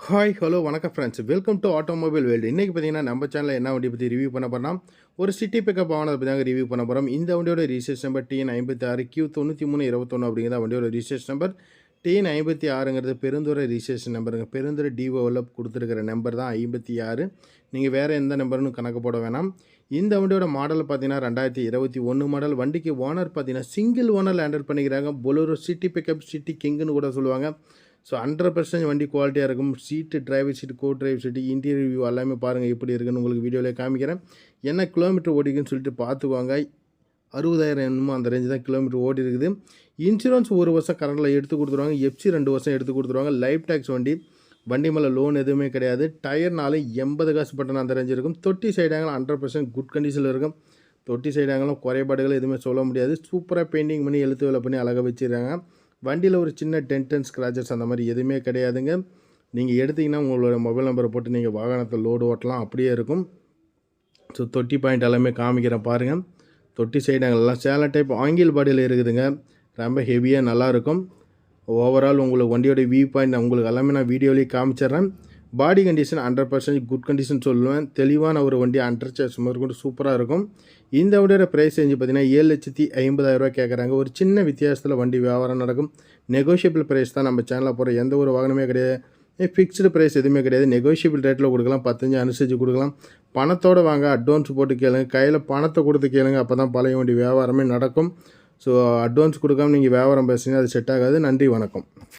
Hi hello வணக்கம் friends, welcome to automobile world. இன்றைக்கி பார்த்தீங்கன்னா நம்ம சேனலில் என்ன வண்டி பற்றி ரிவ்யூ பண்ண போகிறோம், ஒரு சிட்டி பிக்கப் வாகனத்தை பற்றி தாங்க ரிவ்யூ பண்ண போகிறோம். இந்த வண்டியோட ரிஜிஸ்ட்ரேஷன் நம்பர் TN56Q9321 அப்படிங்கிற வண்டியோட ரிஜிஸ்ட்ரேஷன் நம்பர். TN56ங்கிறது பெருந்துறை ரிஜிஸ்ட்ரேஷன் நம்பருங்க. பெருந்துறை டிஓவில் கொடுத்துருக்கிற நம்பர் தான் 56. நீங்கள் வேறு எந்த நம்பர்னு கணக்கு போட வேணாம். இந்த வண்டியோட மாடல் பார்த்தீங்கன்னா 2021 மாடல். வண்டிக்கு ஓனர் பார்த்தீங்கன்னா சிங்கிள் ஓனர் ஹேண்டில் பண்ணிக்கிறாங்க. பொலோரோ சிட்டி பிக்கப், சிட்டி கிங்குன்னு கூட சொல்லுவாங்க. ஸோ 100% வண்டி குவாலிட்டியாக இருக்கும். Seat, driver seat, co driver seat, interior view எல்லாமே பாருங்கள் எப்படி இருக்குன்னு உங்களுக்கு வீடியோவிலே காமிக்கிறேன். என்ன கிலோமீட்டர் ஓடிக்குன்னு சொல்லிட்டு பார்த்துக்குவாங்க. 60,000 என்னமோ அந்த ரேஞ்சு தான் கிலோமீட்டர் ஓடி இருக்குது. இன்சூரன்ஸ் 1 வருஷம் கரண்டில் எடுத்து கொடுத்துருவாங்க. எஃப்சி 2 வருஷம் எடுத்து கொடுத்துருவாங்க. லைஃப் டேக்ஸ் வண்டி மேலே லோன் எதுவுமே கிடையாது. டயர்னாலும் 80 காசு பட்டன் அந்த ரேஞ்சு இருக்கும். தொட்டி சைடாங்கலாம் 100% குட் கண்டிஷனில் இருக்கும். தொட்டி சைடாங்கலாம் குறைபாடுகள் எதுவுமே சொல்ல முடியாது. சூப்பராக பெயிண்டிங் பண்ணி எழுத்து வேலை பண்ணி அழகாக வச்சுருக்காங்க. வண்டியில் ஒரு சின்ன டென்ட் அண்ட் ஸ்க்ராச்சஸ் அந்த மாதிரி எதுவுமே கிடையாதுங்க. நீங்கள் எடுத்திங்கன்னா உங்களோட மொபைல் நம்பரை போட்டு நீங்கள் வாகனத்தை லோடு ஓட்டலாம், அப்படியே இருக்கும். ஸோ தொட்டி பாயிண்ட் எல்லாமே காமிக்கிறேன் பாருங்கள். தொட்டி சைடுங்கள்லாம் சேலை டைப் ஆங்கில் பாடியில் இருக்குதுங்க. ரொம்ப ஹெவியாக நல்லாயிருக்கும். ஓவரால் உங்களுக்கு வண்டியோட வியூ பாயிண்ட் உங்களுக்கு எல்லாமே நான் வீடியோலேயே காமிச்சிட்றேன். பாடி கண்டிஷன் 100% குட் கண்டிஷன் சொல்லுவேன். தெளிவான ஒரு வண்டி அண்டர் சார்ஜ் முதற்கொண்டு சூப்பராக இருக்கும். இந்த வண்டியோட ப்ரைஸ் ரேஞ்சு பார்த்தீங்கன்னா 7,50,000 கேட்குறாங்க. ஒரு சின்ன வித்தியாசத்தில் வண்டி வியாபாரம் நடக்கும். நெகோஷியபிள் ப்ரைஸ் தான். நம்ம சேனலில் போகிற எந்த ஒரு வாகனமே கிடையாது. ஃபிக்ஸ்டு ப்ரைஸ் எதுவுமே கிடையாது. நெகோஷியபிள் ரேட்டில் கொடுக்கலாம். 15 அனுசரித்து கொடுக்கலாம். பணத்தோடு வாங்க, அட்வான்ஸ் போட்டு கேளுங்க. கையில் பணத்தை கொடுத்து கேளுங்க. அப்போ தான் பழைய வண்டி வியாபாரமே நடக்கும். ஸோ அட்வான்ஸ் கொடுக்காம நீங்கள் வியாபாரம் பேசுனீங்க, அது செட் ஆகாது. நன்றி, வணக்கம்.